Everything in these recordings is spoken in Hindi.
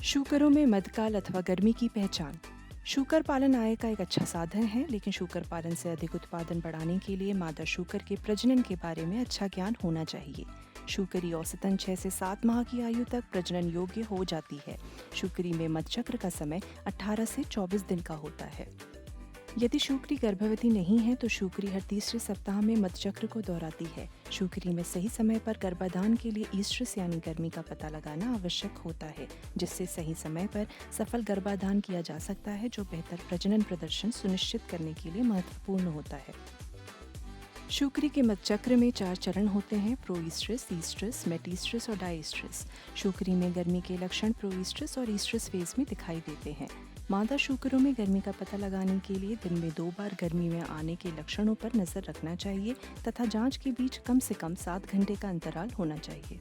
शूकरों में मध्यकाल अथवा गर्मी की पहचान। शूकर पालन आय का एक अच्छा साधन है, लेकिन शूकर पालन से अधिक उत्पादन बढ़ाने के लिए मादा शूकर के प्रजनन के बारे में अच्छा ज्ञान होना चाहिए। शूकरी औसतन 6 से 7 माह की आयु तक प्रजनन योग्य हो जाती है। शूकरी में मध्यचक्र का समय 18 से 24 दिन का होता है। यदि शूकरी गर्भवती नहीं है तो शूकरी हर तीसरे सप्ताह में मध्यचक्र को दोहराती है। शूकरी में सही समय पर गर्भाधान के लिए ईस्ट्रस यानी गर्मी का पता लगाना आवश्यक होता है, जिससे सही समय पर सफल गर्भाधान किया जा सकता है, जो बेहतर प्रजनन प्रदर्शन सुनिश्चित करने के लिए महत्वपूर्ण होता है। शूकरी के मध्यचक्र में 4 चरण होते हैं: प्रोईस्ट्रस, ईस्ट्रस, मेटीस्ट्रस और डाईस्ट्रस। शूकरी में गर्मी के लक्षण प्रोईस्ट्रस और ईस्ट्रस फेज में दिखाई देते हैं। मादा शूकरों में गर्मी का पता लगाने के लिए दिन में 2 बार गर्मी में आने के लक्षणों पर नजर रखना चाहिए तथा जांच के बीच कम से कम 7 घंटे का अंतराल होना चाहिए।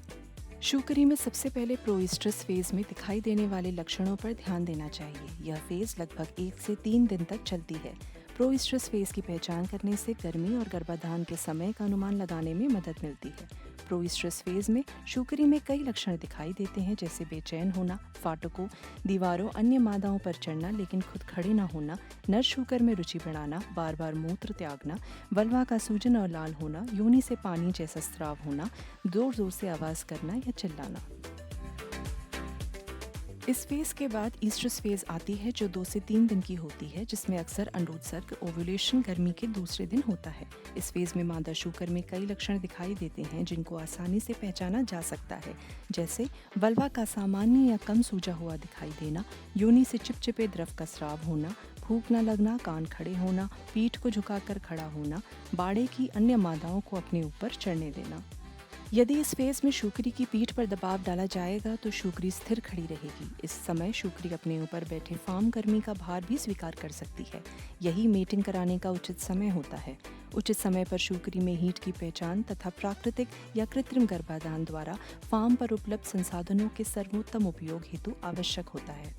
शूकरी में सबसे पहले प्रोईस्ट्रस फेज में दिखाई देने वाले लक्षणों पर ध्यान देना चाहिए। यह फेज लगभग 1 से 3 दिन तक चलती है। प्रोईस्ट्रस फेज की पहचान करने से गर्मी और गर्भाधान के समय का अनुमान लगाने में मदद मिलती है। प्रोईस्ट्रस फेज में शूकरी में कई लक्षण दिखाई देते हैं, जैसे बेचैन होना, फाटकों, दीवारों, अन्य मादाओं पर चढ़ना लेकिन खुद खड़े न होना, नर शूकर में रुचि बढ़ाना, बार बार मूत्र त्यागना, वल्वा का सूजन और लाल होना, योनि से पानी जैसा स्राव होना, जोर जोर से आवाज करना या चिल्लाना। इस फेज के बाद ईस्ट्रस फेज आती है, जो 2 से 3 दिन की होती है, जिसमें अक्सर अंडोत्सर्ग ओव्यूलेशन गर्मी के दूसरे दिन होता है। इस फेज में मादा शूकर में कई लक्षण दिखाई देते हैं, जिनको आसानी से पहचाना जा सकता है, जैसे वल्वा का सामान्य या कम सूजा हुआ दिखाई देना, योनि से चिपचिपे द्रव का स्राव होना, भूख न लगना, कान खड़े होना, पीठ को झुकाकर खड़ा होना, बाड़े की अन्य मादाओं को अपने ऊपर चढ़ने देना। यदि इस फेज में शूकरी की पीठ पर दबाव डाला जाएगा तो शूकरी स्थिर खड़ी रहेगी। इस समय शूकरी अपने ऊपर बैठे फार्म गर्मी का भार भी स्वीकार कर सकती है। यही मेटिंग कराने का उचित समय होता है। उचित समय पर शूकरी में हीट की पहचान तथा प्राकृतिक या कृत्रिम गर्भाधान द्वारा फार्म पर उपलब्ध संसाधनों के सर्वोत्तम उपयोग हेतु आवश्यक होता है।